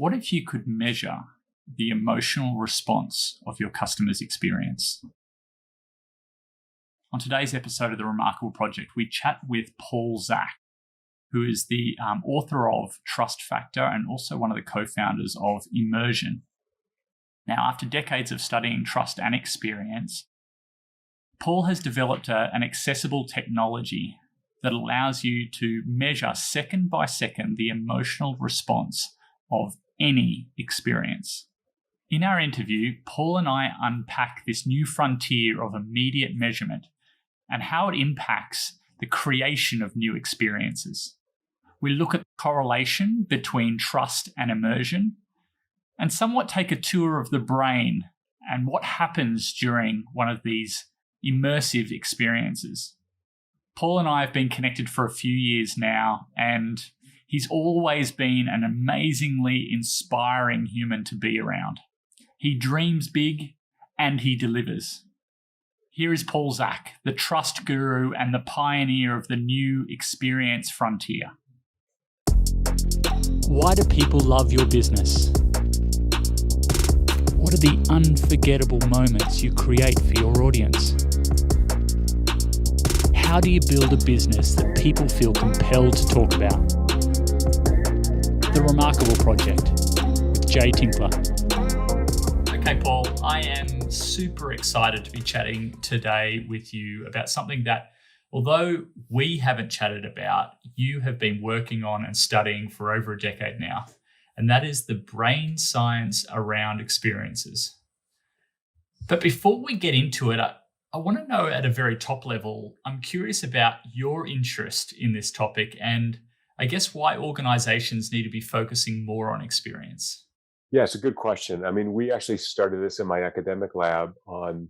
What if you could measure the emotional response of your customer's experience? On today's episode of The Remarkable Project, we chat with Paul Zak, who is the author of Trust Factor and also one of the co-founders of Immersion. Now, after decades of studying trust and experience, Paul has developed an accessible technology that allows you to measure second by second the emotional response of any experience. In our interview, Paul and I unpack this new frontier of immediate measurement and how it impacts the creation of new experiences. We look at the correlation between trust and immersion and somewhat take a tour of the brain and what happens during one of these immersive experiences. Paul and I have been connected for a few years now, and he's always been an amazingly inspiring human to be around. He dreams big and he delivers. Here is Paul Zak, the trust guru and the pioneer of the new experience frontier. Why do people love your business? What are the unforgettable moments you create for your audience? How do you build a business that people feel compelled to talk about? The Remarkable Project with Jay Tinkler. Okay, Paul, I am super excited to be chatting today with you about something that, although we haven't chatted about, you have been working on and studying for over a decade now, and that is the brain science around experiences. But before we get into it, I want to know at a very top level, I'm curious about your interest in this topic and I guess why organizations need to be focusing more on experience. Yeah, it's a good question. I mean, we actually started this in my academic lab on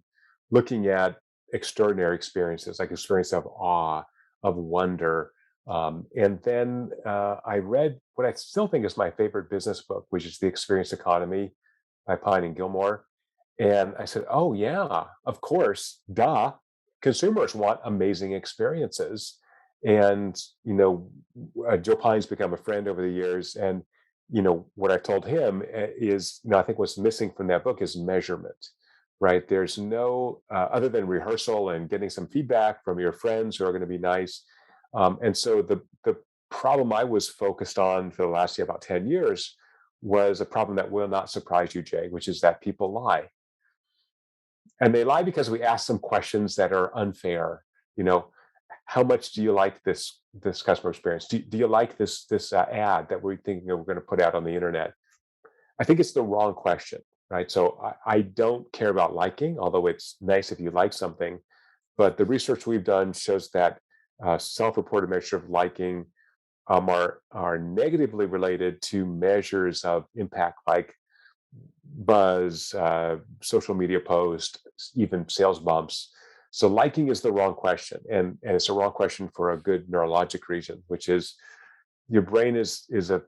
looking at extraordinary experiences, like experience of awe, of wonder. And then I read what I still think is my favorite business book, which is The Experience Economy by Pine and Gilmore. And I said, oh, yeah, of course, duh. Consumers want amazing experiences. And, Joe Pine's become a friend over the years. And, what I told him is, I think what's missing from that book is measurement, right? There's no, other than rehearsal and getting some feedback from your friends who are going to be nice. And so the problem I was focused on for the last about 10 years was a problem that will not surprise you, Jay, which is that people lie. And they lie because we ask them questions that are unfair. How much do you like this customer experience? Do you like this ad that we're thinking we're going to put out on the internet? I think it's the wrong question, right? So I don't care about liking, although it's nice if you like something. But the research we've done shows that self-reported measure of liking are negatively related to measures of impact like buzz, social media posts, even sales bumps. So liking is the wrong question. And it's a wrong question for a good neurologic reason, which is your brain is a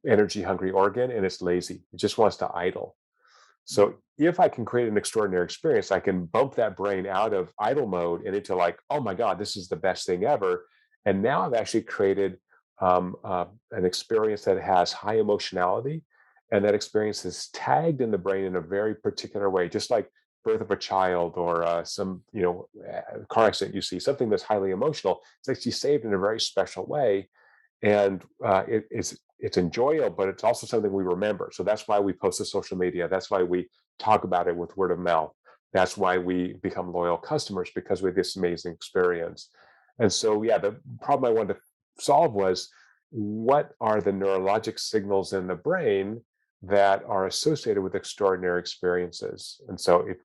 energy hungry organ and it's lazy. It just wants to idle. So if I can create an extraordinary experience, I can bump that brain out of idle mode and into like, oh my God, this is the best thing ever. And now I've actually created an experience that has high emotionality. And that experience is tagged in the brain in a very particular way, just like birth of a child or some car accident you see, something that's highly emotional. It's actually saved in a very special way. And it's enjoyable, but it's also something we remember. So that's why we post to social media. That's why we talk about it with word of mouth. That's why we become loyal customers, because we have this amazing experience. And so, yeah, the problem I wanted to solve was, what are the neurologic signals in the brain that are associated with extraordinary experiences? And so if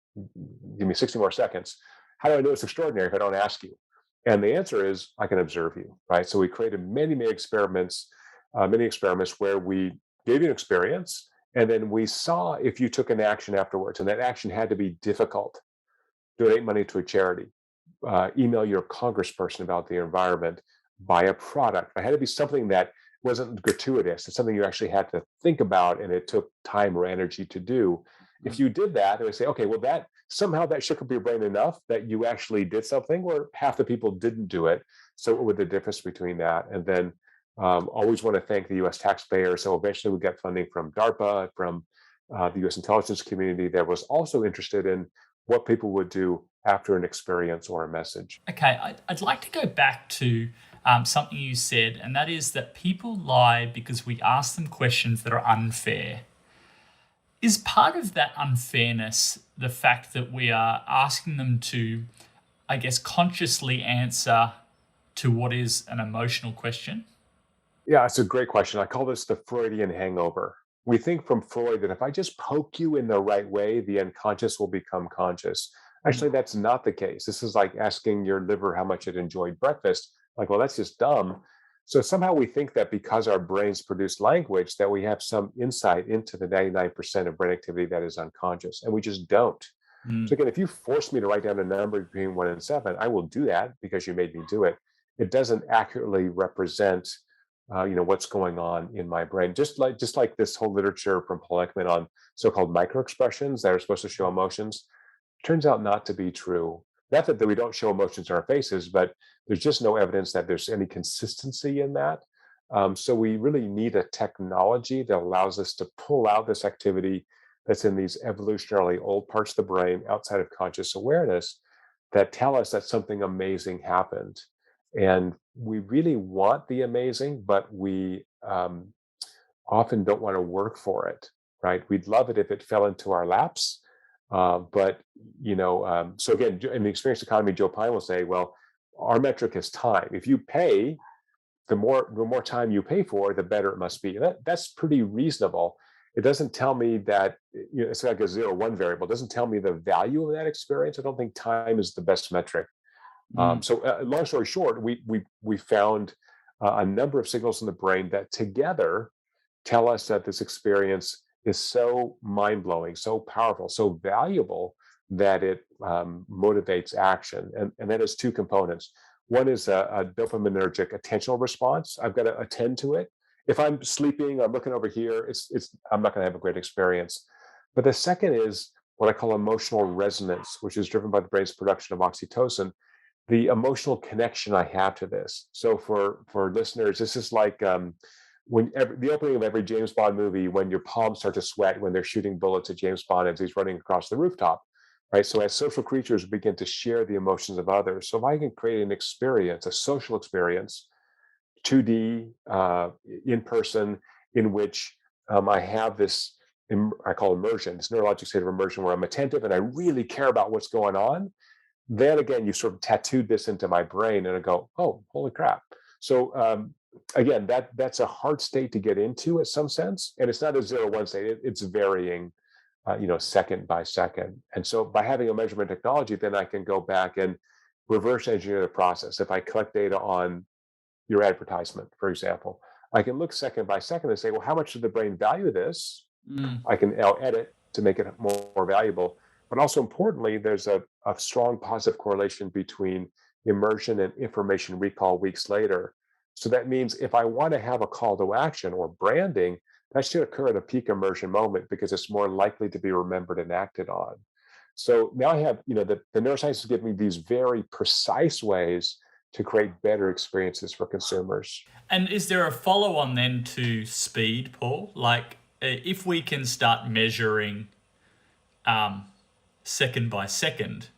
give me 60 more seconds, how do I know it's extraordinary if I don't ask you? And the answer is, I can observe you, right? So we created many experiments where we gave you an experience, and then we saw if you took an action afterwards, and that action had to be difficult. Donate money to a charity, email your congressperson about the environment, buy a product. It had to be something that wasn't gratuitous. It's something you actually had to think about, and it took time or energy to do. If you did that, they would say, okay, well, that somehow that shook up your brain enough that you actually did something, or half the people didn't do it. So what would the difference between that? And then Always want to thank the US taxpayer. So eventually we got funding from DARPA, from the US intelligence community that was also interested in what people would do after an experience or a message. Okay, I'd like to go back to something you said, and that is that people lie because we ask them questions that are unfair. Is part of that unfairness the fact that we are asking them to, I guess, consciously answer to what is an emotional question? Yeah, it's a great question. I call this the Freudian hangover. We think from Freud that if I just poke you in the right way, the unconscious will become conscious. Mm, Actually, that's not the case. This is like asking your liver how much it enjoyed breakfast. Like, well, that's just dumb. So somehow we think that because our brains produce language, that we have some insight into the 99% of brain activity that is unconscious, and we just don't. So mm, again, if you force me to write down a number between 1 and 7, I will do that because you made me do it. It doesn't accurately represent, what's going on in my brain. Just like this whole literature from Paul Ekman on so-called microexpressions that are supposed to show emotions, turns out not to be true. Not that we don't show emotions in our faces, but there's just no evidence that there's any consistency in that. So we really need a technology that allows us to pull out this activity that's in these evolutionarily old parts of the brain outside of conscious awareness that tell us that something amazing happened. And we really want the amazing, but we often don't want to work for it, right? We'd love it if it fell into our laps. So again, in the experience economy, Joe Pine will say, well, our metric is time. If you pay, the more time you pay for, the better it must be. That's pretty reasonable. It doesn't tell me that it's like a 0 1 variable. It doesn't tell me the value of that experience. I don't think time is the best metric. mm. Long story short, we found a number of signals in the brain that together tell us that this experience is so mind blowing, so powerful, so valuable that it motivates action. And that has two components. One is a dopaminergic attentional response. I've got to attend to it. If I'm sleeping, I'm looking over here, I'm not going to have a great experience. But the second is what I call emotional resonance, which is driven by the brain's production of oxytocin, the emotional connection I have to this. So for listeners, this is like the opening of every James Bond movie, when your palms start to sweat when they're shooting bullets at James Bond as he's running across the rooftop, right? So as social creatures, we begin to share the emotions of others. So if I can create an experience, a social experience, 2D, in person, in which I have this, I call immersion, this neurologic state of immersion where I'm attentive and I really care about what's going on, then again, you sort of tattooed this into my brain, and I go, oh, holy crap. So again, that's a hard state to get into in some sense, and it's not a 0 1 state. It's varying, second by second. And so by having a measurement technology, then I can go back and reverse engineer the process. If I collect data on your advertisement, for example, I can look second by second and say, well, how much did the brain value this? Mm. I can now edit to make it more valuable. But also importantly, there's a strong positive correlation between immersion and information recall weeks later. So that means if I want to have a call to action or branding, that should occur at a peak immersion moment because it's more likely to be remembered and acted on. So now I have, the neuroscience is giving me these very precise ways to create better experiences for consumers. And is there a follow on then to speed, Paul? Like, if we can start measuring um, second by second,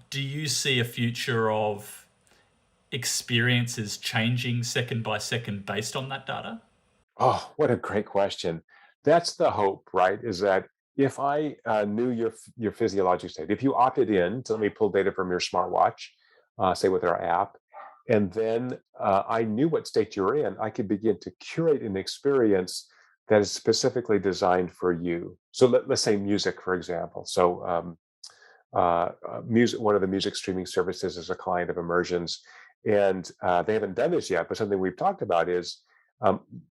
do you see a future of experiences changing second by second based on that data? Oh, what a great question. That's the hope, right? Is that if I knew your physiologic state, if you opted in to let me pull data from your smartwatch, say with our app, and then I knew what state you were in, I could begin to curate an experience that is specifically designed for you. So let's say music, for example. So music, one of the music streaming services is a client of Immersions, and they haven't done this yet. But something we've talked about is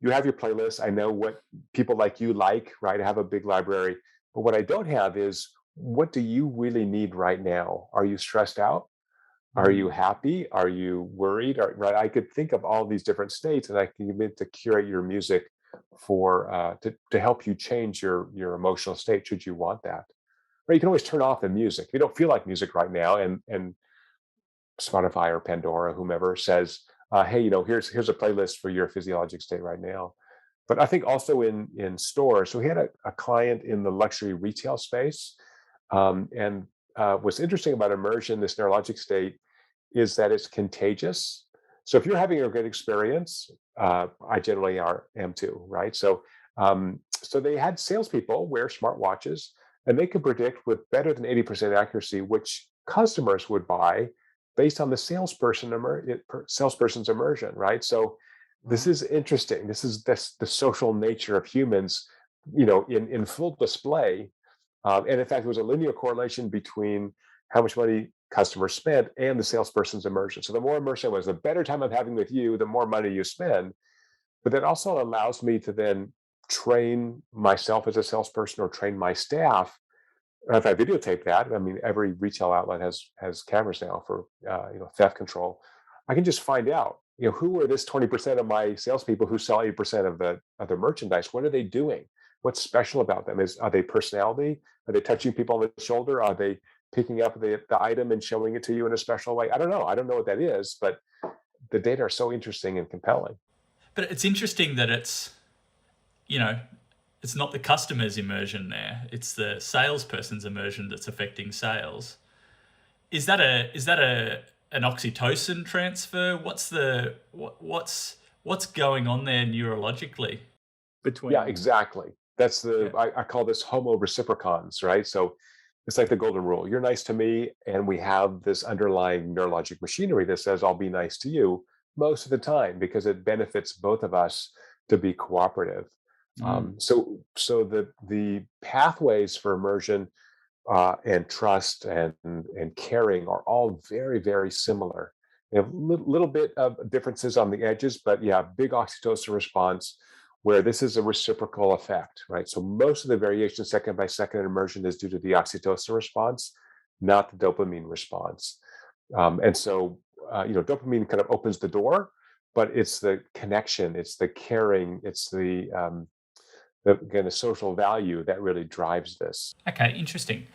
you have your playlist. I know what people like you like, right? I have a big library, but what I don't have is what do you really need right now? Are you stressed out? Are you Mm. happy? Are you worried? Right? I could think of all these different states, and I can begin to curate your music for to help you change your emotional state should you want that. Or you can always turn off the music. If you don't feel like music right now, and Spotify or Pandora, whomever says, hey, here's a playlist for your physiologic state right now. But I think also in stores, so we had a client in the luxury retail space, and what's interesting about immersion, this neurologic state, is that it's contagious. So if you're having a great experience, I generally am too, right? So they had salespeople wear smartwatches, and they could predict with better than 80% accuracy which customers would buy based on the salesperson's immersion, right? So this Right. is interesting. This the social nature of humans, in full display. And in fact, there was a linear correlation between how much money customers spent and the salesperson's immersion. So the more immersion was, the better time I'm having with you, the more money you spend. But that also allows me to then train myself as a salesperson or train my staff. And if I videotape that, I mean, every retail outlet has cameras now for theft control. I can just find out, who are this 20% of my salespeople who sell 80% of the merchandise. What are they doing? What's special about them? Are they personality? Are they touching people on the shoulder? Are they picking up the item and showing it to you in a special way? I don't know. I don't know what that is, but the data are so interesting and compelling. But it's interesting that you know, it's not the customer's immersion there; it's the salesperson's immersion that's affecting sales. Is that a an oxytocin transfer? What's going on there neurologically Yeah, between? exactly. That's Yeah. I call this homo reciprocans, right? So it's like the golden rule. You're nice to me, and we have this underlying neurologic machinery that says I'll be nice to you most of the time because it benefits both of us to be cooperative. Mm. So the pathways for immersion and trust and caring are all very very similar. You have little bit of differences on the edges, but yeah, big oxytocin response where this is a reciprocal effect, right? So most of the variation second by second immersion is due to the oxytocin response, not the dopamine response. And so dopamine kind of opens the door, but it's the connection, it's the caring, it's the kind of social value that really drives this. Okay, interesting.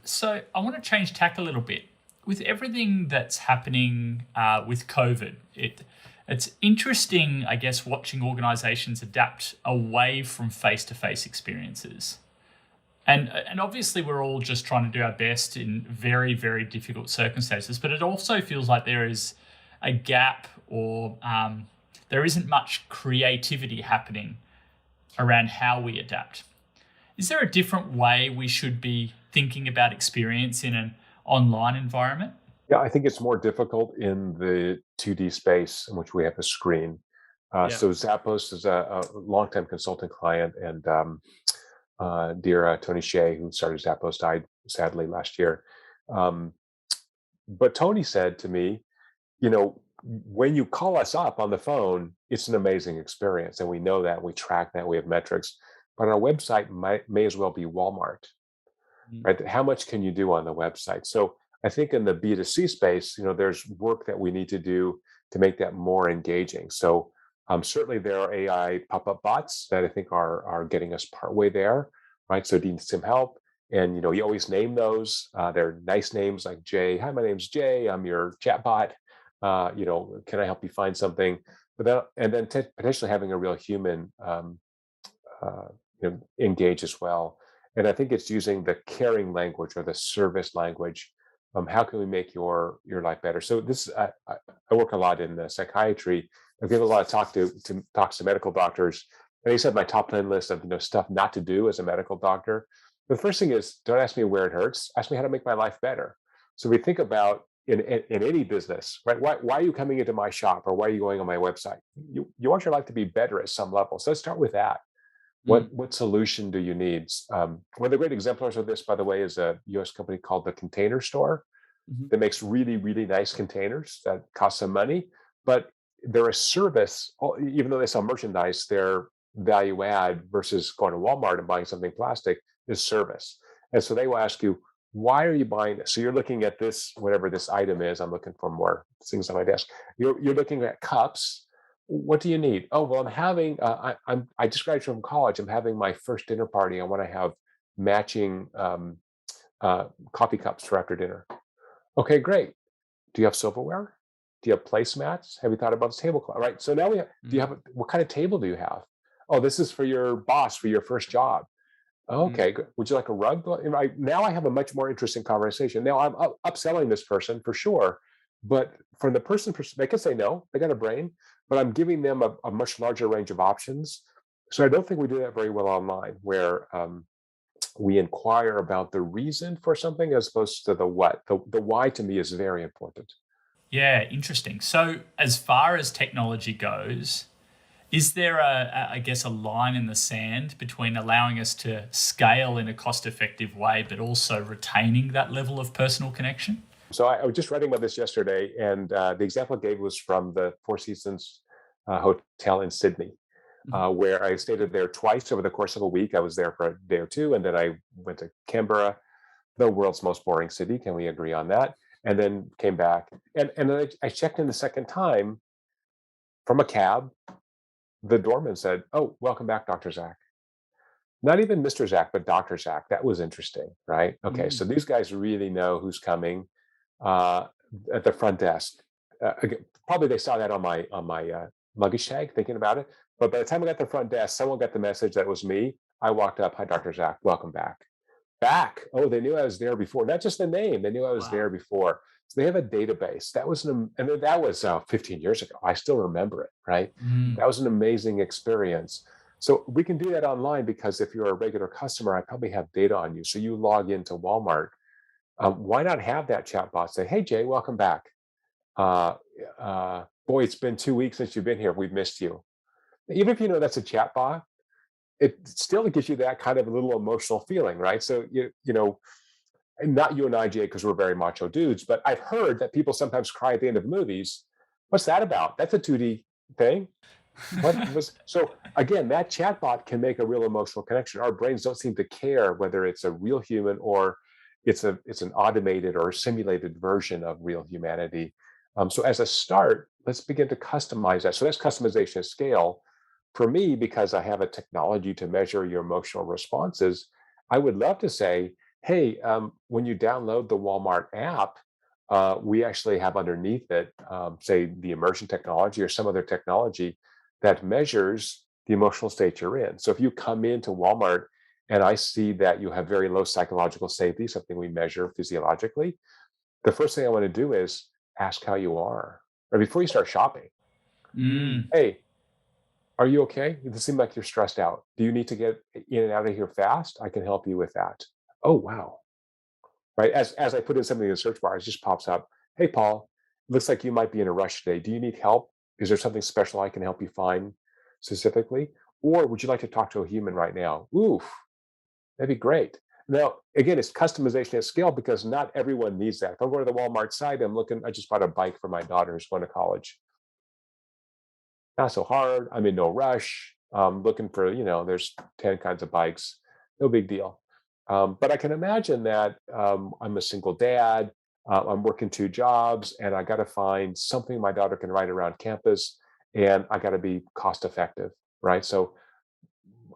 So I want to change tack a little bit. With everything that's happening with COVID, it's interesting, I guess, watching organizations adapt away from face-to-face experiences. And obviously we're all just trying to do our best in very, very difficult circumstances, but it also feels like there is a gap or there isn't much creativity happening around how we adapt. Is there a different way we should be thinking about experience in an online environment? Yeah, I think it's more difficult in the 2D space in which we have a screen. Yeah. So Zappos is a longtime consulting client, and dear Tony Shea, who started Zappos, died sadly last year. Um, but Tony said to me, when you call us up on the phone, it's an amazing experience, and we know that, we track that, we have metrics. But our website may as well be Walmart, Mm. right? How much can you do on the website? So I think in the B2C space, there's work that we need to do to make that more engaging. So certainly there are AI pop-up bots that I think are getting us partway there, right? So it needs some help. And you always name those. They're nice names like Jay. Hi, my name's Jay. I'm your chatbot. Can I help you find something? And then potentially having a real human engage as well. And I think it's using the caring language or the service language. How can we make your life better? So this I work a lot in psychiatry. I give a lot of talks to medical doctors, and they said my top 10 list of stuff not to do as a medical doctor. The first thing is, don't ask me where it hurts. Ask me how to make my life better. So we think about in any business, right? Why are you coming into my shop, or why are you going on my website? You want your life to be better at some level. So let's start with that. Mm. What solution do you need? One of the great exemplars of this, by the way, is a U.S. company called the Container Store Mhm. that makes really, really nice containers that cost some money, but they're a service. Even though they sell merchandise, their value add versus going to Walmart and buying something plastic is service. And so they will ask you, why are you buying this? So you're looking at this, whatever this item is. I'm looking for more things on my desk. You're looking at cups. What do you need? Oh, well, I'm having. I just graduated from college. I'm having my first dinner party. I want to have matching coffee cups for after dinner. Okay, great. Do you have silverware? Do you have placemats? Have you thought about the tablecloth? Right. So now do you Mm, have, what kind of table do you have? Oh, this is for your boss for your first job. mm, Okay, good. Would you like a rug? Now I have a much more interesting conversation. Now I'm upselling this person for sure, but from the person perspective, they can say no. They got a brain, but I'm giving them a much larger range of options. So I don't think we do that very well online, where we inquire about the reason for something as opposed to the what. The why to me is very important. yeah, interesting. So, as far as technology goes, is there I guess, a line in the sand between allowing us to scale in a cost-effective way, but also retaining that level of personal connection? So I was just writing about this yesterday, and the example I gave was from the Four Seasons Hotel in Sydney, Mhm. where I stayed there twice over the course of a week. I was there for a day or two, and then I went to Canberra, the world's most boring city. Can we agree on that? And then came back, and then I checked in the second time from a cab. The doorman said, "Oh, welcome back, Dr. Zach." Not even Mr. Zach, but Dr. Zach. That was interesting, right? Okay, Mm. so these guys really know who's coming uh, at the front desk. Again, probably they saw that on my luggage tag, thinking about it. But by the time I got to the front desk, someone got the message that it was me. I walked up, "Hi, Dr. Zach. Welcome back." Back. Oh, they knew I was there before. Not just the name; they knew I was Wow. there before. So they have a database. That was and that was 15 years ago. I still remember it. Right. Mm. That was an amazing experience. So we can do that online because if you're a regular customer, I probably have data on you. So you log into Walmart. Why not have that chatbot say, "Hey, Jay, welcome back. Boy, it's been 2 weeks since you've been here. We've missed you." Even if you know that's a chatbot, it still gives you that kind of a little emotional feeling, right? So and not you and I, Jay, because we're very macho dudes, but I've heard that people sometimes cry at the end of movies. What's that about? That's a 2D thing. What was so again, that chatbot can make a real emotional connection. Our brains don't seem to care whether it's a real human or it's an automated or simulated version of real humanity. So as a start, let's begin to customize that. So that's customization at scale. For me, because I have a technology to measure your emotional responses, I would love to say, hey, when you download the Walmart app, we actually have underneath it, say the immersion technology or some other technology that measures the emotional state you're in. So if you come into Walmart and I see that you have very low psychological safety, something we measure physiologically, the first thing I want to do is ask how you are. Or before you start shopping, Mm. hey, are you okay? It seems like you're stressed out. Do you need to get in and out of here fast? I can help you with that. Oh, wow. Right. As I put in something in the search bar, it just pops up. Hey, Paul, looks like you might be in a rush today. Do you need help? Is there something special I can help you find specifically? Or would you like to talk to a human right now? Oof, that'd be great. Now, again, it's customization at scale because not everyone needs that. If I'm going to the Walmart site, I just bought a bike for my daughter who's going to college. Not so hard. I'm in no rush. Looking for, there's 10 kinds of bikes. No big deal. But I can imagine that I'm a single dad. I'm working two jobs, and I got to find something my daughter can ride around campus, and I got to be cost effective, right? So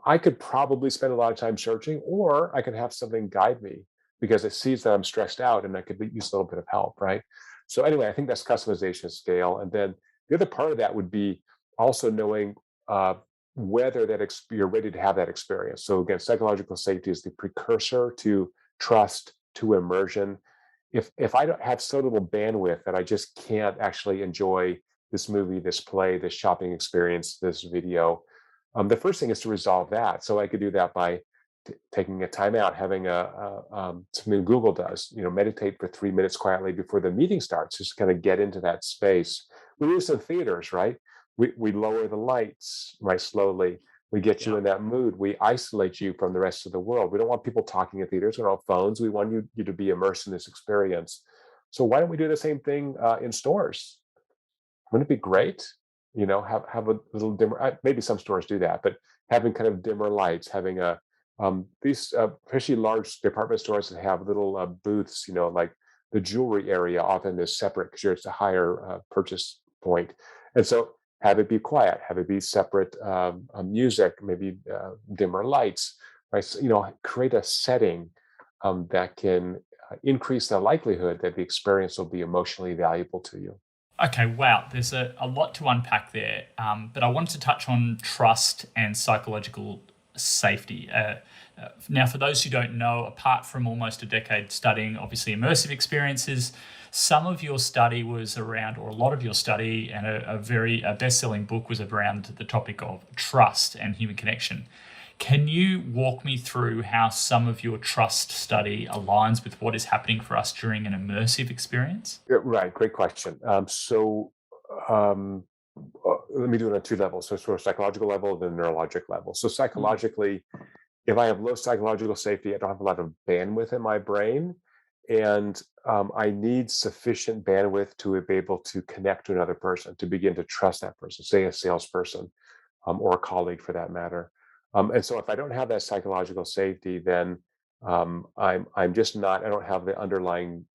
I could probably spend a lot of time searching, or I could have something guide me because it sees that I'm stressed out and I could use a little bit of help, right? So anyway, I think that's customization scale. And then the other part of that would be also knowing uh, whether you're ready to have that experience. So again, psychological safety is the precursor to trust, to immersion. If I don't have so little bandwidth that I just can't actually enjoy this movie, this play, this shopping experience, this video, the first thing is to resolve that. So I could do that by taking a timeout, having something Google does, meditate for 3 minutes quietly before the meeting starts, just kind of get into that space. We do this in theaters, right? We lower the lights, right, slowly. We get you Yeah. in that mood. We isolate you from the rest of the world. We don't want people talking in theaters. We don't have phones. We want you to be immersed in this experience. So why don't we do the same thing in stores? Wouldn't it be great? Have a little dimmer. Maybe some stores do that, but having kind of dimmer lights, having these especially large department stores that have little booths. Like the jewelry area often is separate because it's a higher purchase point, and so have it be quiet, have it be separate music, maybe dimmer lights, right? So, create a setting that can increase the likelihood that the experience will be emotionally valuable to you. Okay, wow. There's a lot to unpack there. But I wanted to touch on trust and psychological safety. Now, for those who don't know, apart from almost a decade studying obviously immersive experiences, some of your study was around, or a lot of your study, and a best-selling book was around the topic of trust and human connection. Can you walk me through how some of your trust study aligns with what is happening for us during an immersive experience? Yeah, right, great question. Um, Let me do it on two levels. So, sort of psychological level, then neurologic level. So, Mm. psychologically, if I have low psychological safety, I don't have a lot of bandwidth in my brain, and I need sufficient bandwidth to be able to connect to another person, to begin to trust that person, say a salesperson, or a colleague for that matter. And so if I don't have that psychological safety, then I'm just not. I don't have the underlying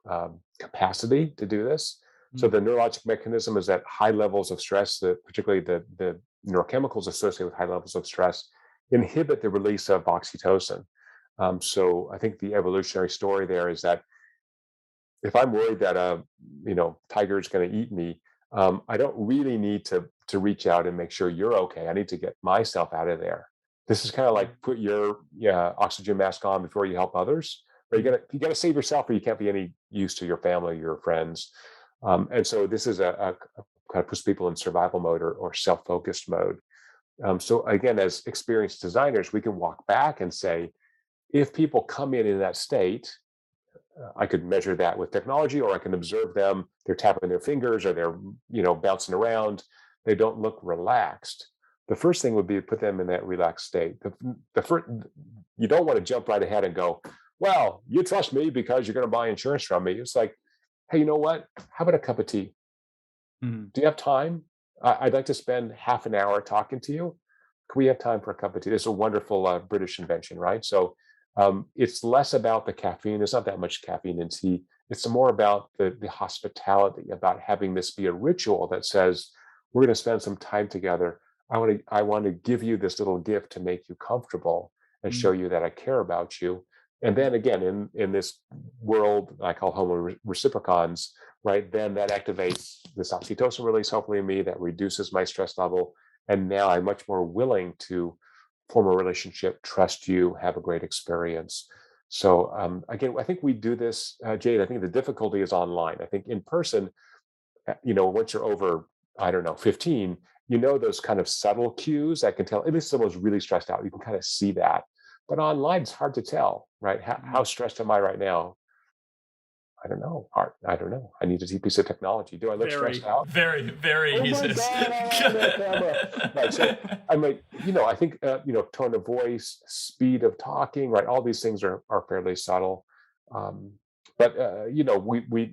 capacity to do this. So Mm. the neurologic mechanism is that high levels of stress, particularly the neurochemicals associated with high levels of stress, inhibit the release of oxytocin. So I think the evolutionary story there is that if I'm worried that a tiger is going to eat me, I don't really need to reach out and make sure you're okay. I need to get myself out of there. This is kind of like put your oxygen mask on before you help others. But Mm. you gotta save yourself, or you can't be any use to your family, your friends. And so this is a kind of puts people in survival mode or self-focused mode. So again, as experienced designers, we can walk back and say, if people come in that state, I could measure that with technology, or I can observe them. They're tapping their fingers, or they're bouncing around. They don't look relaxed. The first thing would be to put them in that relaxed state. The first, you don't want to jump right ahead and go, "Well, you trust me because you're going to buy insurance from me." It's like, "Hey, you know what? How about a cup of tea? Mm. Do you have time? I'd like to spend half an hour talking to you. Can we have time for a cup of tea?" It's a wonderful British invention, right? So it's less about the caffeine. There's not that much caffeine in tea. It's more about the hospitality, about having this be a ritual that says, we're going to spend some time together. I want to give you this little gift to make you comfortable and show Mm. you that I care about you. And then again, in this world I call homo reciprocans, right? Then that activates this oxytocin release, hopefully in me, that reduces my stress level. And now I'm much more willing to form a relationship, trust you, have a great experience. So again, I think we do this, Jade. I think the difficulty is online. I think in person, once you're over, I don't know, 15, those kind of subtle cues that can tell if someone's really stressed out. You can kind of see that. But online, it's hard to tell, right? How Mm. stressed am I right now? I don't know. I don't know. I need a piece of technology. Do I look stressed Very, out? very, very, Oh he my says. God, I am that camera. Right. So I'm like, I think, tone of voice, speed of talking, right? All these things are fairly subtle. Um, but,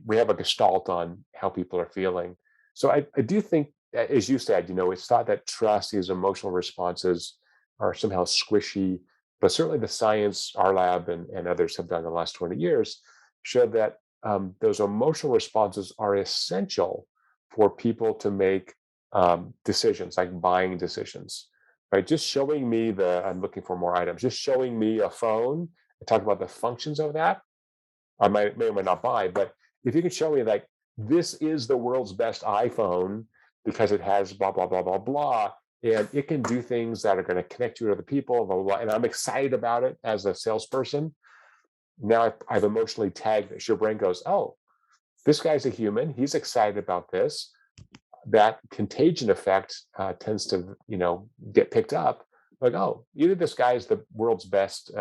we have a gestalt on how people are feeling. So I do think, as you said, it's thought that trust, these emotional responses are somehow squishy, but certainly the science our lab and others have done in the last 20 years showed that those emotional responses are essential for people to make decisions, like buying decisions, right? Just showing me I'm looking for more items, just showing me a phone and talk about the functions of that, I may or may not buy. But if you can show me like, this is the world's best iPhone because it has blah, blah, blah, blah, blah, and it can do things that are going to connect you to other people, blah, blah, blah, and I'm excited about it as a salesperson, now I've emotionally tagged this. Your brain goes, oh, this guy's a human. He's excited about this. That contagion effect tends to, get picked up. Like, oh, either this guy is the world's best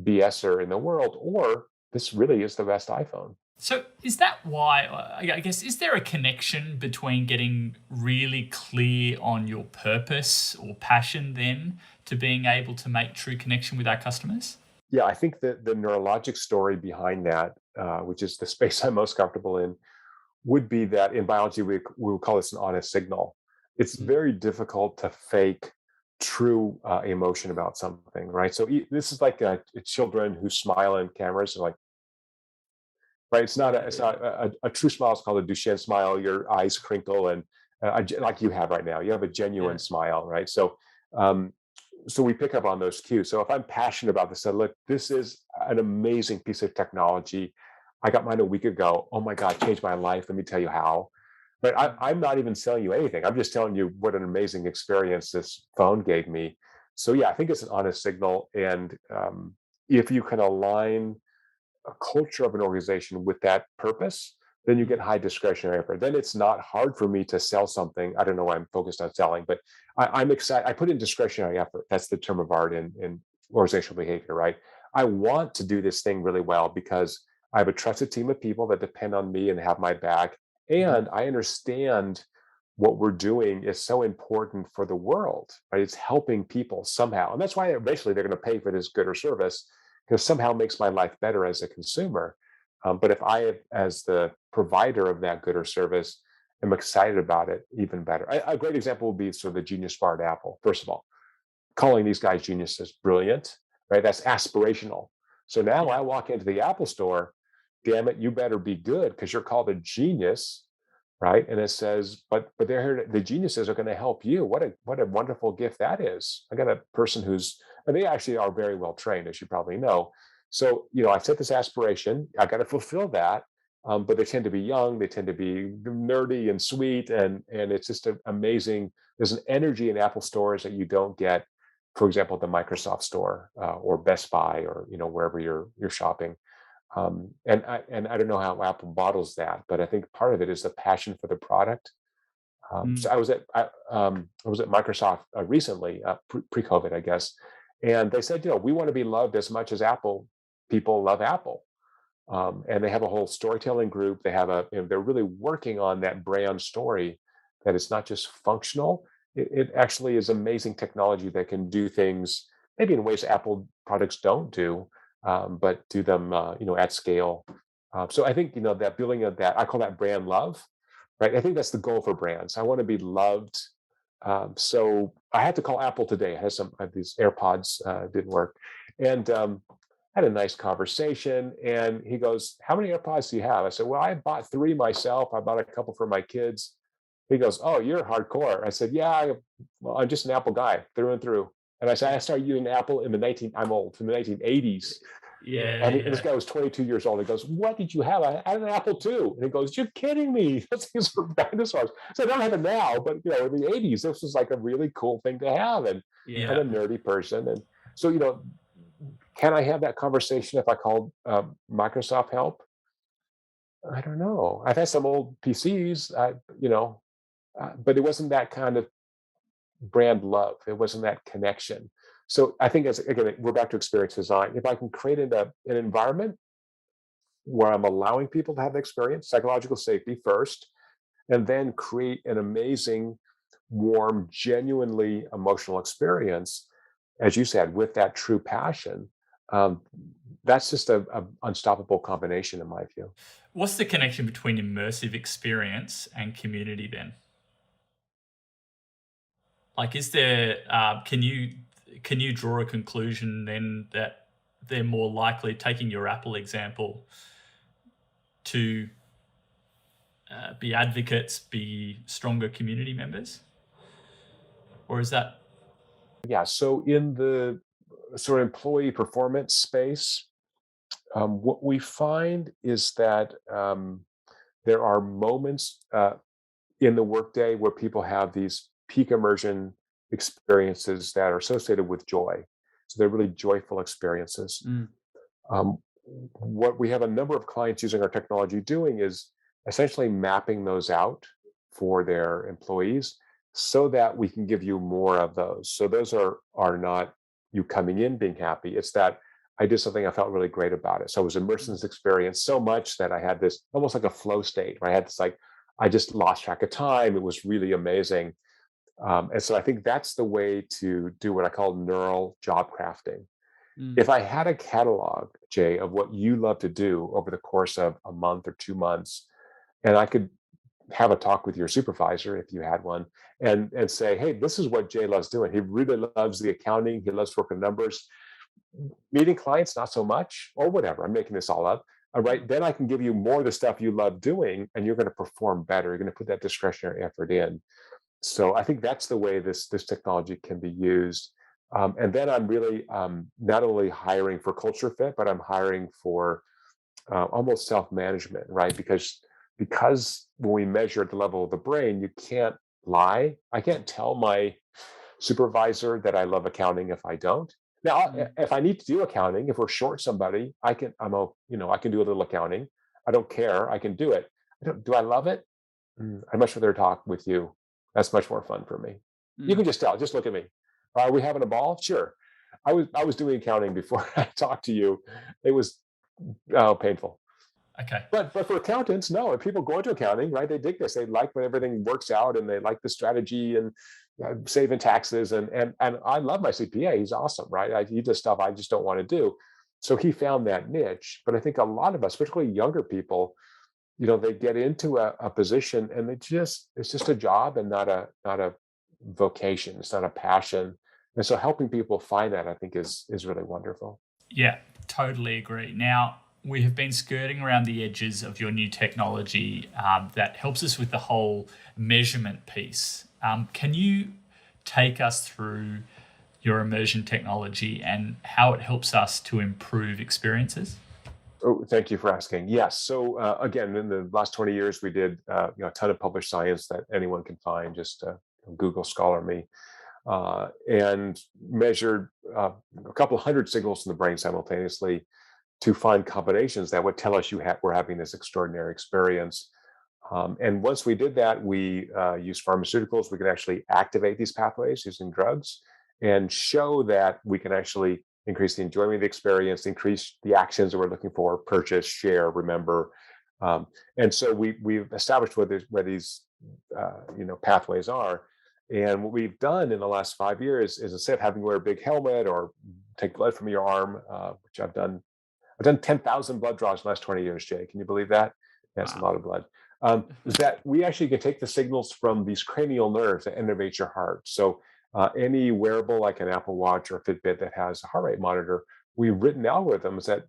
BSer in the world, or this really is the best iPhone. So is that why, I guess, is there a connection between getting really clear on your purpose or passion then to being able to make true connection with our customers? Yeah, I think that the neurologic story behind that, which is the space I'm most comfortable in, would be that in biology, we would call this an honest signal. It's Mm. very difficult to fake true emotion about something, right? So this is like children who smile in cameras, and like, right? It's not a true smile. It's called a Duchenne smile. Your eyes crinkle, and like you have right now, you have a genuine Yeah. smile, right? Um, so we pick up on those cues. So if I'm passionate about this, I look, this is an amazing piece of technology. I got mine a week ago. Oh my God, changed my life. Let me tell you how. But Mm. I'm not even selling you anything. I'm just telling you what an amazing experience this phone gave me. So yeah, I think it's an honest signal. And if you can align a culture of an organization with that purpose, then you get Mm. high discretionary effort. Then it's not hard for me to sell something. I don't know why I'm focused on selling, but I'm excited. I put in discretionary effort. That's the term of art in organizational behavior, right? I want to do this thing really well because I have a trusted team of people that depend on me and have my back. Mhm. And I understand what we're doing is so important for the world, right? It's helping people somehow. And that's why eventually they're going to pay for this good or service because somehow makes my life better as a consumer. But if I, as the provider of that good or service, am excited about it, even better. A great example would be sort of the Genius Bar at Apple. First of all, calling these guys geniuses brilliant, right? That's aspirational. So now Yeah. I walk into the Apple store, damn it, you better be good because you're called a genius, right? And it says, but they're here. The geniuses are going to help you. What a wonderful gift that is. I got a person who's, and they actually are very well trained, as you probably know. So I set this aspiration. I got to fulfill that. But they tend to be young. They tend to be nerdy and sweet, and it's just amazing. There's an energy in Apple stores that you don't get, for example, the Microsoft store or Best Buy or wherever you're shopping. And I don't know how Apple bottles that, but I think part of it is the passion for the product. So Mm. I was at Microsoft recently, pre-COVID, I guess, and they said, we want to be loved as much as Apple people love Apple. And they have a whole storytelling group. They have they're really working on that brand story that it's not just functional. It actually is amazing technology that can do things maybe in ways Apple products don't do, but do them, at scale. So I think, that building of that, I call that brand love, right? I think that's the goal for brands. I want to be loved. So I had to call Apple today. I had these AirPods, didn't work. And had a nice conversation, and he goes, "How many AirPods do you have?" I said, "Well, I bought 3 myself. I bought a couple for my kids." He goes, "Oh, you're hardcore." I said, "Yeah, well, I'm just an Apple guy through and through." And I said, "I Yeah. started using Apple in I'm old, in the 1980s." Yeah. And this Yeah. guy was 22 years old. He goes, "What did you have?" I had an Apple too. And he goes, "You're kidding me. Those things are dinosaurs." So I don't have it now, but in the 80s, this was like a really cool thing to have. And I'm Yeah. a nerdy person. And so, can I have that conversation if I called Microsoft help? I don't know. I've had some old PCs, but it wasn't that kind of brand love. It wasn't that connection. So I think, as again, we're back to experience design. If I can create an environment where I'm allowing people to have the experience, psychological safety first, and then create an amazing, warm, genuinely emotional experience, as you said, with that true passion, um, that's just a unstoppable combination in my view. What's the connection between immersive experience and community then? Like, is there? Can you draw a conclusion then that they're more likely, taking your Apple example, to be advocates, be stronger community members, or is that? Yeah. So in the sort of employee performance space, what we find is that there are moments in the workday where people have these peak immersion experiences that are associated with joy. So they're really joyful experiences. Mm. Um, what we have a number of clients using our technology doing is essentially mapping those out for their employees so that we can give you more of those. So those are not you coming in being happy. It's that I did something, I felt really great about it. So I was immersed in this experience so much that I had this almost like a flow state where I had this like I just lost track of time. It was really amazing. And so I think that's the way to do what I call neural job crafting. Mm. If I had a catalog, Jay, of what you love to do over the course of a month or 2 months, and I could have a talk with your supervisor if you had one, and say, hey, this is what Jay loves doing. He really loves the accounting. He loves working numbers. Meeting clients, not so much, or whatever. I'm making this all up. All right. Then I can give you more of the stuff you love doing, and you're going to perform better. You're going to put that discretionary effort in. So I think that's the way this technology can be used. And then I'm really not only hiring for culture fit, but I'm hiring for almost self management, right? Because because when we measure at the level of the brain, you can't lie. I can't tell my supervisor that I love accounting if I don't. Now, Mm. if I need to do accounting, if we're short somebody, I can. I can do a little accounting. I don't care. I can do it. Do I love it? I'd much rather talk with you. That's much more fun for me. You Mm. can just tell. Just look at me. Are we having a ball? Sure. I was doing accounting before I talked to you. It was painful. Okay. But for accountants, no. And people go into accounting, right? They dig this. They like when everything works out, and they like the strategy and saving taxes. And I love my CPA. He's awesome, right? He does stuff I just don't want to do. So he found that niche. But I think a lot of us, particularly younger people, they get into a position, and it's just a job and not a vocation. It's not a passion. And so helping people find that, I think, is really wonderful. Yeah, totally agree. Now, we have been skirting around the edges of your new technology that helps us with the whole measurement piece. Can you take us through your immersion technology and how it helps us to improve experiences? Oh, thank you for asking. Yes. So again, in the last 20 years, we did a ton of published science that anyone can find. Just Google Scholar me, and measured a couple hundred signals in the brain simultaneously to find combinations that would tell us we're having this extraordinary experience. And once we did that, we used pharmaceuticals. We can actually activate these pathways using drugs and show that we can actually increase the enjoyment of the experience, increase the actions that we're looking for: purchase, share, remember. Um, and so we've established where these pathways are. And what we've done in the last 5 years is, instead of having to wear a big helmet or take blood from your arm, which I've done 10,000 blood draws in the last 20 years, Jay. Can you believe that? That's a Wow. lot of blood. Is that we actually can take the signals from these cranial nerves that innervate your heart. So any wearable like an Apple Watch or a Fitbit that has a heart rate monitor, we've written algorithms that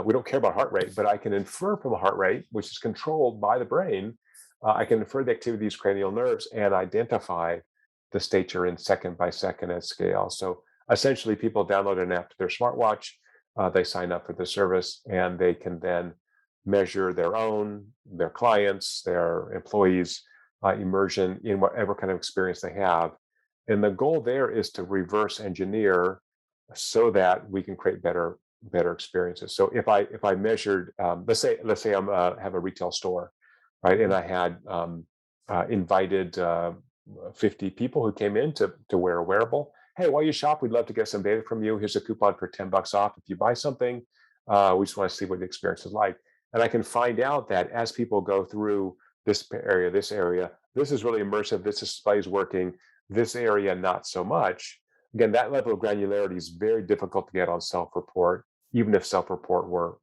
we don't care about heart rate, but I can infer from a heart rate, which is controlled by the brain. I can infer the activity of these cranial nerves and identify the state you're in second by second at scale. So essentially, people download an app to their smartwatch, they sign up for the service, and they can then measure their clients, their employees' immersion in whatever kind of experience they have. And the goal there is to reverse engineer so that we can create better experiences. So if I measured, let's say I'm have a retail store, right, and I had invited 50 people who came in to wear a wearable. Hey, while you shop, we'd love to get some data from you. Here's a coupon for $10 off if you buy something. We just want to see what the experience is like. And I can find out that as people go through this area, this is really immersive. This display is working. This area, not so much. Again, that level of granularity is very difficult to get on self-report, even if self-report were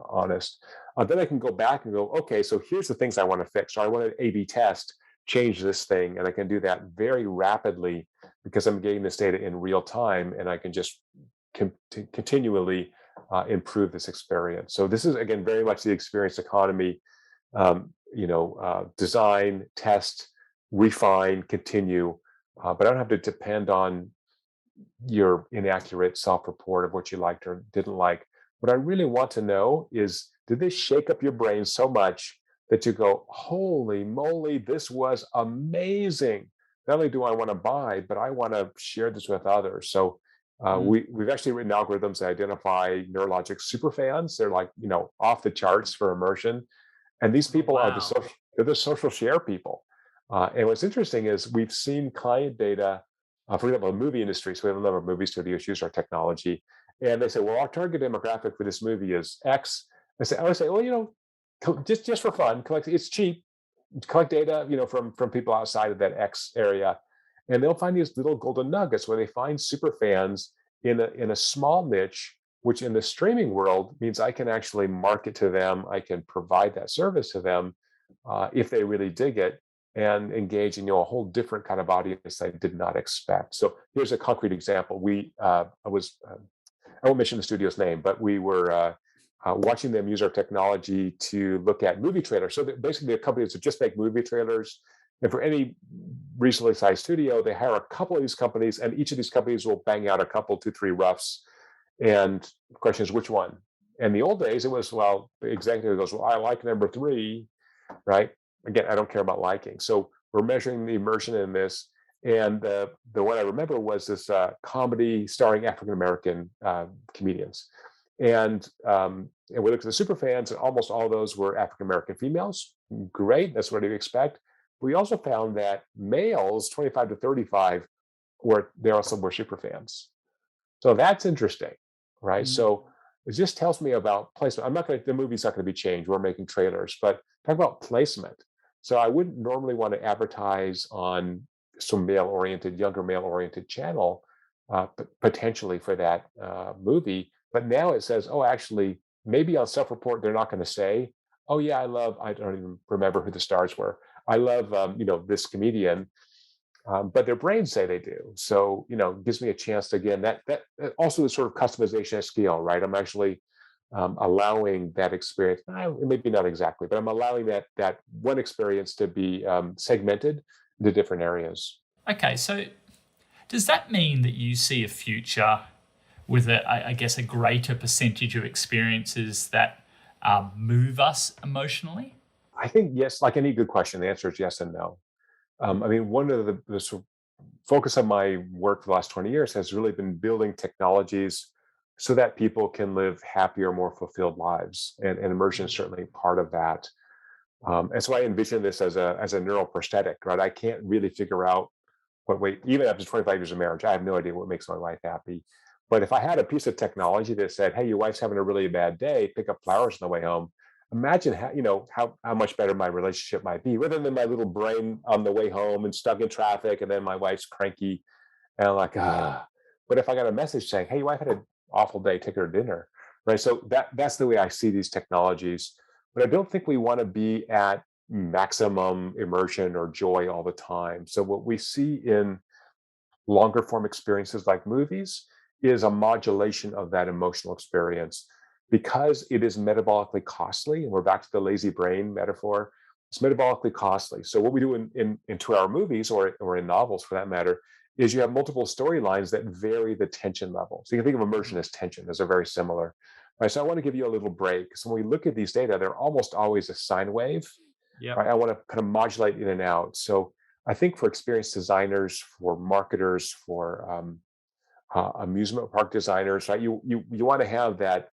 honest. Then I can go back and go, okay, so here's the things I want to fix. Or I want to A/B test, change this thing, and I can do that very rapidly because I'm getting this data in real time, and I can just continually improve this experience. So this is, again, very much the experience economy. Design, test, refine, continue, but I don't have to depend on your inaccurate self-report of what you liked or didn't like. What I really want to know is, did this shake up your brain so much that you go, holy moly, this was amazing. Not only do I want to buy, but I want to share this with others. So Mm. we've actually written algorithms that identify neurologic superfans. They're like, off the charts for immersion. And these Oh, people are wow. they're the social share people. And what's interesting is we've seen client data, for example, the movie industry. So we have a number of movie studios use our technology, and they say, well, our target demographic for this movie is X. I would say, well, just for fun, collect. It's cheap. Collect data, from people outside of that X area, and they'll find these little golden nuggets where they find super fans in a small niche, which in the streaming world means I can actually market to them. I can provide that service to them if they really dig it and engage in a whole different kind of audience I did not expect. So here's a concrete example. I won't mention the studio's name, but we were watching them use our technology to look at movie trailers. So basically, they're companies that just make movie trailers. And for any reasonably sized studio, they hire a couple of these companies, and each of these companies will bang out a couple, two, three roughs. And the question is, which one? And the old days, it was, well, the executive goes, well, I like number three. right? Again, I don't care about liking. So we're measuring the immersion in this. And the one I remember was this comedy starring African American comedians. And we looked at the super fans, and almost all of those were African American females. Great, that's what you expect. We also found that males, 25 to 35, they also were super fans. So that's interesting, right? Mm. So it just tells me about placement. I'm not going to, the movie's not going to be changed. We're making trailers, but talk about placement. So I wouldn't normally want to advertise on some younger male oriented channel, potentially for that movie. But now it says, oh, actually, maybe on self report, they're not going to say, oh, yeah, I don't even remember who the stars were. I love, this comedian, but their brains say they do. So, it gives me a chance to, again, that also the sort of customization at scale, right? I'm actually allowing that experience, maybe not exactly, but I'm allowing that one experience to be segmented into different areas. Okay, so does that mean that you see a future with I guess, a greater percentage of experiences that move us emotionally? I think yes, like any good question, the answer is yes and no. I mean, one of the sort of focus of my work for the last 20 years has really been building technologies so that people can live happier, more fulfilled lives. And immersion is certainly part of that. And so I envision this as a neural prosthetic, right? I can't really figure out even after 25 years of marriage, I have no idea what makes my wife happy. But if I had a piece of technology that said, hey, your wife's having a really bad day, pick up flowers on the way home, imagine how much better my relationship might be, rather than my little brain on the way home and stuck in traffic, and then my wife's cranky and I'm like, ah. But if I got a message saying, hey, your wife had an awful day, take her to dinner, right? So that's the way I see these technologies. But I don't think we want to be at maximum immersion or joy all the time. So what we see in longer form experiences like movies is a modulation of that emotional experience because it is metabolically costly. And we're back to the lazy brain metaphor. It's metabolically costly. So what we do in 2-hour movies or in novels for that matter is you have multiple storylines that vary the tension level. So you can think of immersion as tension. Those are very similar. Right. So I want to give you a little break. So when we look at these data, they're almost always a sine wave. Yep. Right. I want to kind of modulate in and out. So I think for experienced designers, for marketers, for amusement park designers, right? You want to have that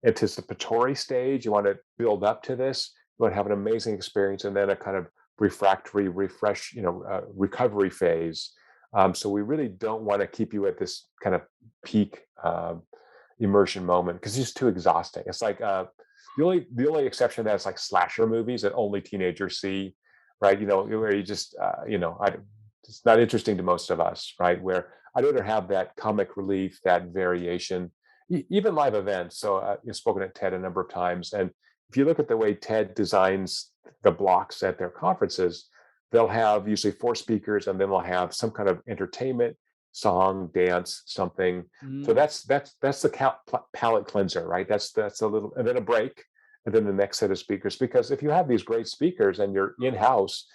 anticipatory stage. You want to build up to this. You want to have an amazing experience, and then a kind of refractory, recovery phase. So we really don't want to keep you at this kind of peak immersion moment because it's just too exhausting. It's like the only exception to that is like slasher movies that only teenagers see, right? Where you just it's not interesting to most of us, right? Where I'd rather have that comic relief, that variation, even live events. So you've spoken at TED a number of times, and if you look at the way TED designs the blocks at their conferences, they'll have usually 4 speakers, and then they'll have some kind of entertainment, song, dance, something. So Mm. that's the palate cleanser, right? That's a little, and then a break, and then the next set of speakers. Because if you have these great speakers and you're in house,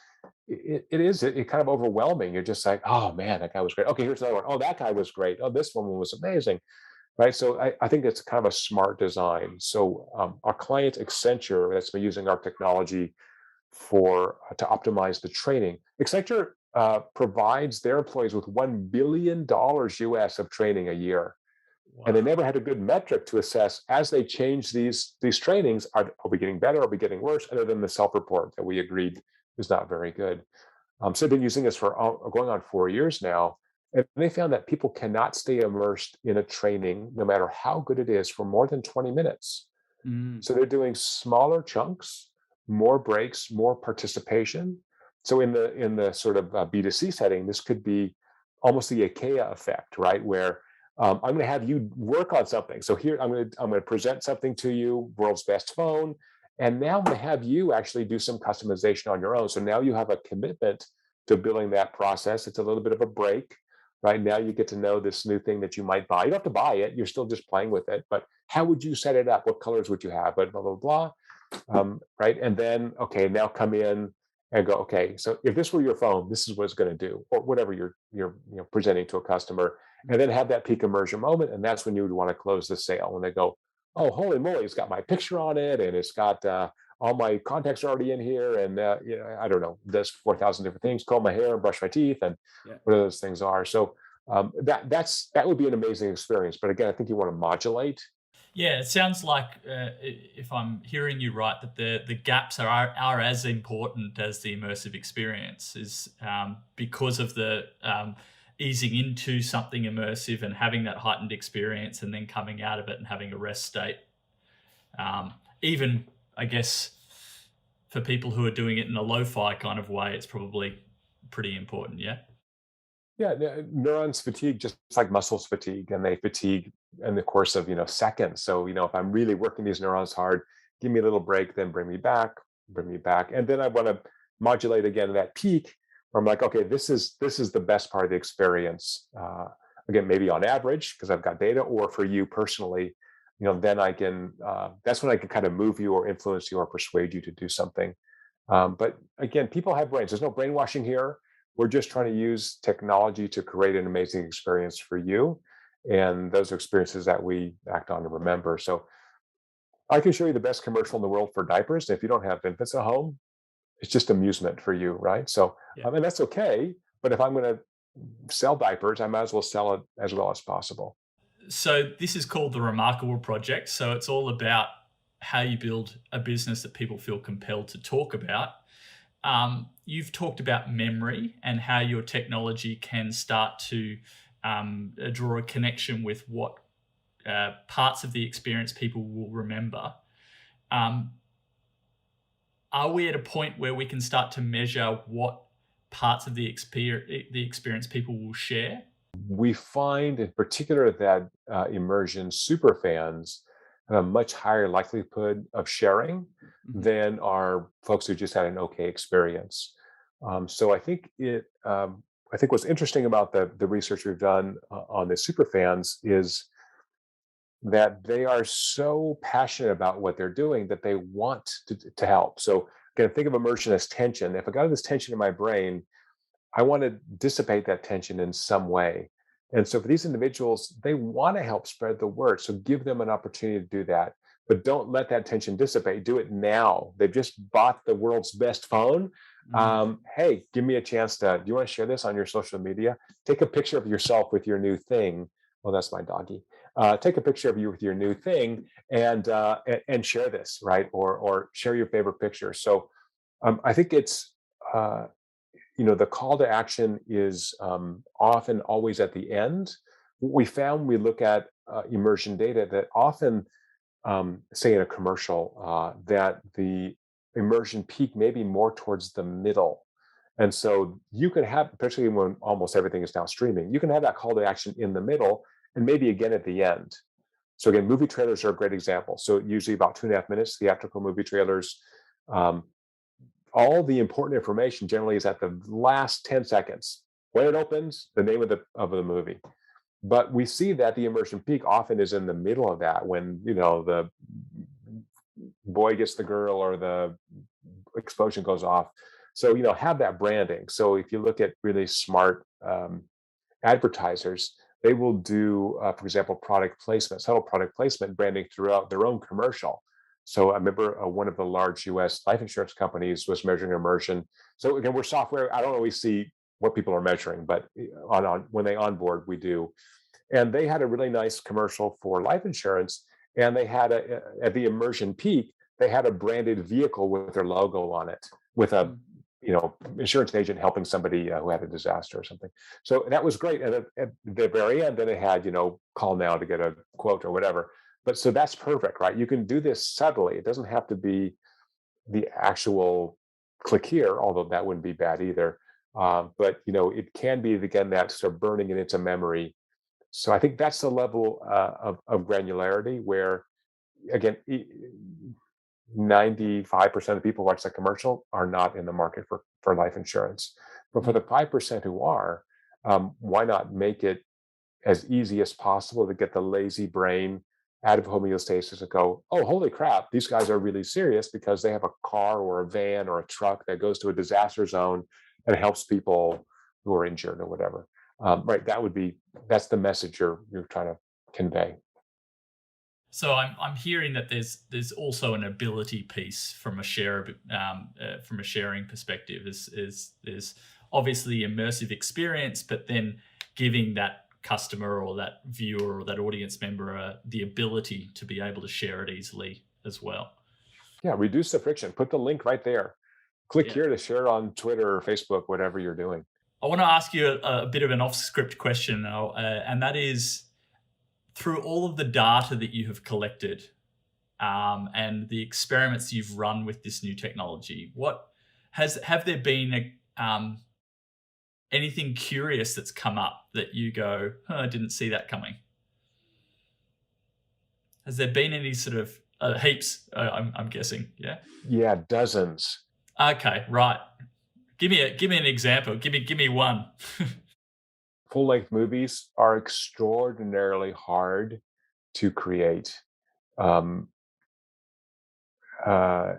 it kind of overwhelming. You're just like, oh man, that guy was great. Okay, here's another one. Oh, that guy was great. Oh, this woman was amazing, right? So I think it's kind of a smart design. So our client Accenture that's been using our technology for to optimize the training. Accenture provides their employees with $1 billion US of training a year, and they Wow. never had a good metric to assess as they change these trainings. Are we getting better? Are we getting worse? Other than the self-report that we agreed is not very good. So they've been using this for going on 4 years now. And they found that people cannot stay immersed in a training, no matter how good it is, for more than 20 minutes. Mm. So they're doing smaller chunks, more breaks, more participation. So in the sort of B2C setting, this could be almost the IKEA effect, right? Where I'm going to have you work on something. So here I'm going to present something to you, world's best phone, and now I'm going to have you actually do some customization on your own. So now you have a commitment to building that process. It's a little bit of a break, right? Now you get to know this new thing that you might buy. You don't have to buy it. You're still just playing with it. But how would you set it up? What colors would you have? Blah, blah, blah, blah. Right. And then, okay, now come in and go, okay, so if this were your phone, this is what it's going to do, or whatever you're presenting to a customer, and then have that peak immersion moment. And that's when you would want to close the sale when they go, oh, holy moly, it's got my picture on it, and it's got all my contacts are already in here, and I don't know, does 4,000 different things, comb my hair and brush my teeth, and Yeah. whatever those things are. So that would be an amazing experience. But again, I think you want to modulate. Yeah, it sounds like, if I'm hearing you right, that the gaps are as important as the immersive experience, is because of the easing into something immersive and having that heightened experience, and then coming out of it and having a rest state. Even, I guess, for people who are doing it in a lo-fi kind of way, it's probably pretty important. Yeah. Yeah, neurons fatigue just like muscles fatigue, and they fatigue in the course of seconds. So if I'm really working these neurons hard, give me a little break, then bring me back, and then I want to modulate again that peak where I'm like, okay, this is the best part of the experience. Again, maybe on average because I've got data, or for you personally, then I can. That's when I can kind of move you or influence you or persuade you to do something. But again, people have brains. There's no brainwashing here. We're just trying to use technology to create an amazing experience for you. And those are experiences that we act on and remember. So I can show you the best commercial in the world for diapers. If you don't have infants at home, it's just amusement for you, right? So, Yeah. and that's okay. But if I'm going to sell diapers, I might as well sell it as well as possible. So this is called the Remarkable Project. So it's all about how you build a business that people feel compelled to talk about. You've talked about memory and how your technology can start to draw a connection with what parts of the experience people will remember. Um, are we at a point where we can start to measure what parts of the experience people will share? We find in particular that immersion super fans have a much higher likelihood of sharing Mhm. than are folks who just had an okay experience. So I think what's interesting about the research we've done on the super fans is that they are so passionate about what they're doing that they want to help. So again, think of immersion as tension. If I got this tension in my brain, I want to dissipate that tension in some way. And so for these individuals, they want to help spread the word. So give them an opportunity to do that. But don't let that tension dissipate. Do it now. They've just bought the world's best phone. Mm. Hey, give me a chance to. Do you want to share this on your social media? Take a picture of yourself with your new thing. Well, that's my doggy. Take a picture of you with your new thing and share this, right? Or share your favorite picture. So I think it's uh, the call to action is often always at the end. What we found when we look at immersion data that often, say in a commercial, that the immersion peak may be more towards the middle. And so you can have, especially when almost everything is now streaming, you can have that call to action in the middle and maybe again at the end. So again, movie trailers are a great example. So usually about 2.5 minutes, theatrical movie trailers. Um, all the important information generally is at the last 10 seconds. When it opens, the name of the movie. But we see that the immersion peak often is in the middle of that when, the boy gets the girl or the explosion goes off. So, have that branding. So if you look at really smart advertisers, they will do, for example, product placement, subtle product placement branding throughout their own commercial. So I remember one of the large US life insurance companies was measuring immersion. So again, we're software. I don't always see what people are measuring, but on when they onboard, we do. And they had a really nice commercial for life insurance. And they had at the immersion peak, they had a branded vehicle with their logo on it, with a Mm. insurance agent helping somebody who had a disaster or something. So that was great. And at the very end, then it had call now to get a quote or whatever. But so that's perfect, right? You can do this subtly. It doesn't have to be the actual click here, although that wouldn't be bad either. But it can be again that sort of burning it into memory. So I think that's the level of granularity where, again, 95% of people who watch the commercial are not in the market for life insurance. But for Mm. the 5% who are, why not make it as easy as possible to get the lazy brain out of homeostasis and go, oh, holy crap, these guys are really serious because they have a car or a van or a truck that goes to a disaster zone and helps people who are injured or whatever. Right. That's the message you're trying to convey. So I'm hearing that there's also an ability piece from a from a sharing perspective. Is obviously immersive experience, but then giving that customer or that viewer or that audience member the ability to be able to share it easily as well. Yeah, reduce the friction. Put the link right there. Click Yeah. here to share it on Twitter or Facebook, whatever you're doing. I want to ask you a bit of an off-script question now, and that is through all of the data that you have collected and the experiments you've run with this new technology, have there been anything curious that's come up that you go, I didn't see that coming? Has there been any sort of heaps? I'm guessing, yeah. Yeah, dozens. Okay, right. Give me an example. Give me one. Full length movies are extraordinarily hard to create. Um, uh,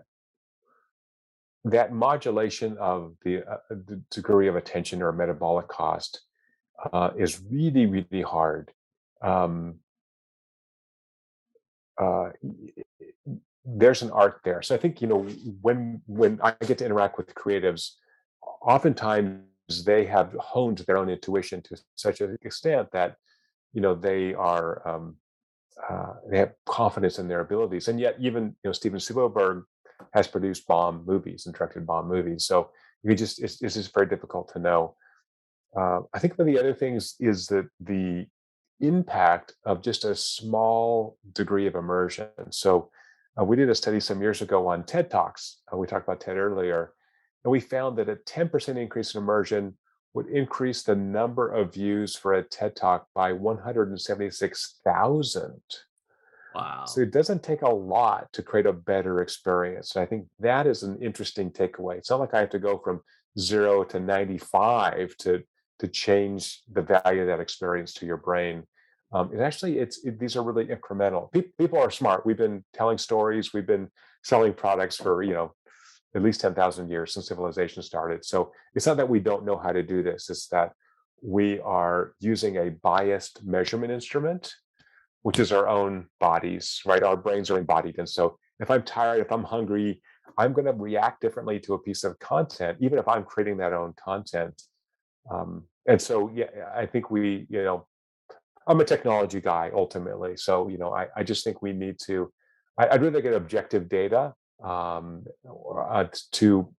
that modulation of the degree of attention or metabolic cost is really, really hard. Um, uh, there's an art there. So I think when I get to interact with creatives, oftentimes they have honed their own intuition to such an extent that they are they have confidence in their abilities, and yet even Steven Spielberg has produced bomb movies and directed bomb movies. So it's just very difficult to know. I think one of the other things is that the impact of just a small degree of immersion. So we did a study some years ago on TED Talks. We talked about TED earlier, and we found that a 10% increase in immersion would increase the number of views for a TED Talk by 176,000. So Wow. it doesn't take a lot to create a better experience. And I think that is an interesting takeaway. It's not like I have to go from 0 to 95 to change the value of that experience to your brain. It actually, these are really incremental. People are smart. We've been telling stories. We've been selling products for at least 10,000 years since civilization started. So it's not that we don't know how to do this. It's that we are using a biased measurement instrument, which is our own bodies, right? Our brains are embodied. And so if I'm tired, if I'm hungry, I'm going to react differently to a piece of content, even if I'm creating that own content. And so, yeah, I think I'm a technology guy ultimately. So, I just think we need to, I'd rather get objective data to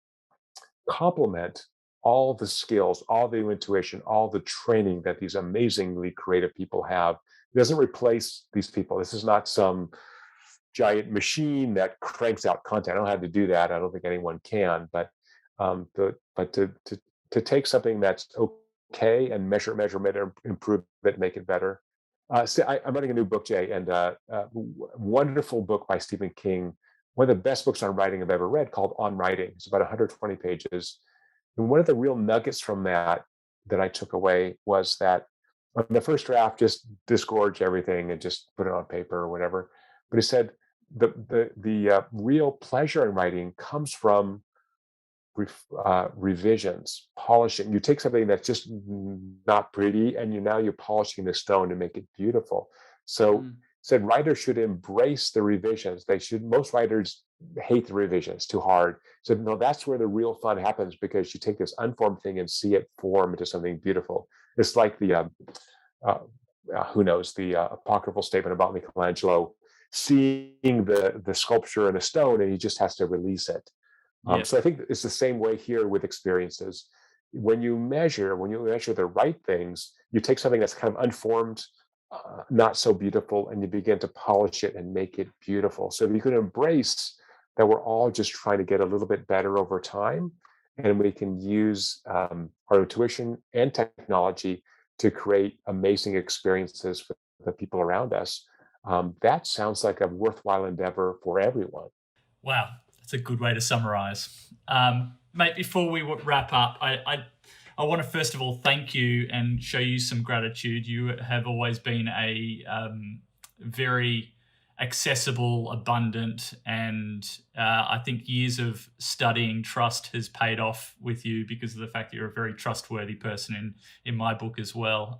complement all the skills, all the intuition, all the training that these amazingly creative people have. It doesn't replace these people. This is not some giant machine that cranks out content. I don't know how to do that. I don't think anyone can. But to take something that's okay and measure it, improve it, make it better. I'm writing a new book, Jay, and wonderful book by Stephen King. One of the best books on writing I've ever read, called On Writing. It's about 120 pages. And one of the real nuggets from that I took away was that on the first draft, just disgorge everything and just put it on paper or whatever. But he said the real pleasure in writing comes from revisions, polishing. You take something that's just not pretty, and you're polishing the stone to make it beautiful. So Mm. said writers should embrace the revisions. Most writers hate the revisions too hard. So no, that's where the real fun happens, because you take this unformed thing and see it form into something beautiful. It's like uh, who knows, the apocryphal statement about Michelangelo seeing the sculpture in a stone, and he just has to release it. Yeah. So I think it's the same way here with experiences. When you measure the right things, you take something that's kind of unformed, not so beautiful, and you begin to polish it and make it beautiful. So if you can embrace that we're all just trying to get a little bit better over time, and we can use our intuition and technology to create amazing experiences for the people around us, that sounds like a worthwhile endeavor for everyone. Wow, that's a good way to summarize. Mate, before we wrap up, I want to first of all thank you and show you some gratitude. You have always been a very accessible, abundant, and I think years of studying trust has paid off with you because of the fact that you're a very trustworthy person in my book as well.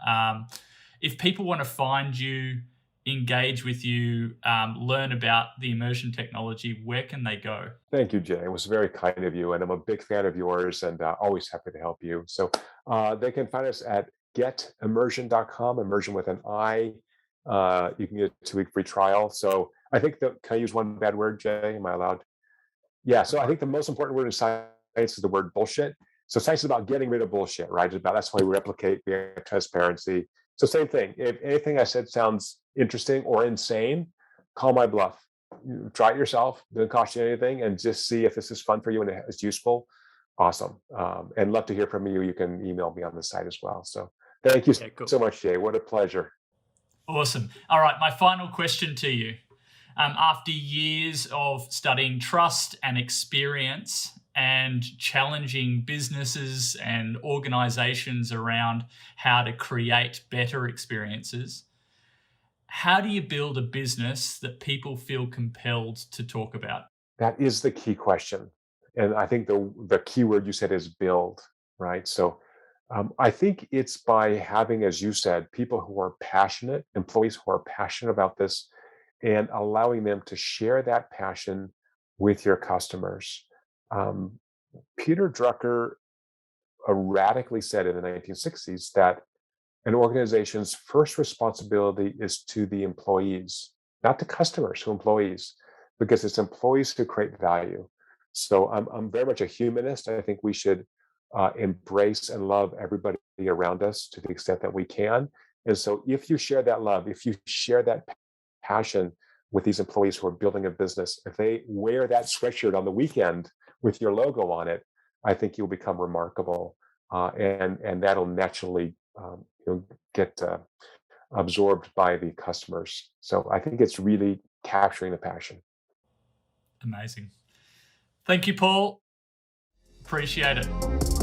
If people want to find you, engage with you, learn about the immersion technology, where can they go? Thank you, Jay. It was very kind of you, and I'm a big fan of yours, and always happy to help you. So they can find us at getimmersion.com, immersion with an I. You can get a 2-week free trial. So I think that, can I use one bad word, Jay? Am I allowed? Yeah, so I think the most important word in science is the word bullshit. So science is about getting rid of bullshit, right? It's about, that's why we replicate, we have transparency. So same thing. If anything I said sounds interesting or insane, call my bluff. You try it yourself. Doesn't cost you anything, and just see if this is fun for you and it's useful. Awesome, and love to hear from you. You can email me on the site as well. So thank you Yeah, cool. so much, Jay. What a pleasure. Awesome. All right, my final question to you. After years of studying trust and experience and challenging businesses and organizations around how to create better experiences, how do you build a business that people feel compelled to talk about? That is the key question. And I think the key word you said is build, right? So I think it's by having, as you said, people who are passionate, employees who are passionate about this, and allowing them to share that passion with your customers. Um, Peter Drucker radically said in the 1960s that an organization's first responsibility is to the employees, not to customers, to employees, because it's employees who create value. So I'm very much a humanist. I think we should embrace and love everybody around us to the extent that we can. And so if you share that love, if you share that passion with these employees who are building a business, if they wear that sweatshirt on the weekend with your logo on it, I think you'll become remarkable, and that'll naturally get absorbed by the customers. So I think it's really capturing the passion. Amazing. Thank you, Paul. Appreciate it.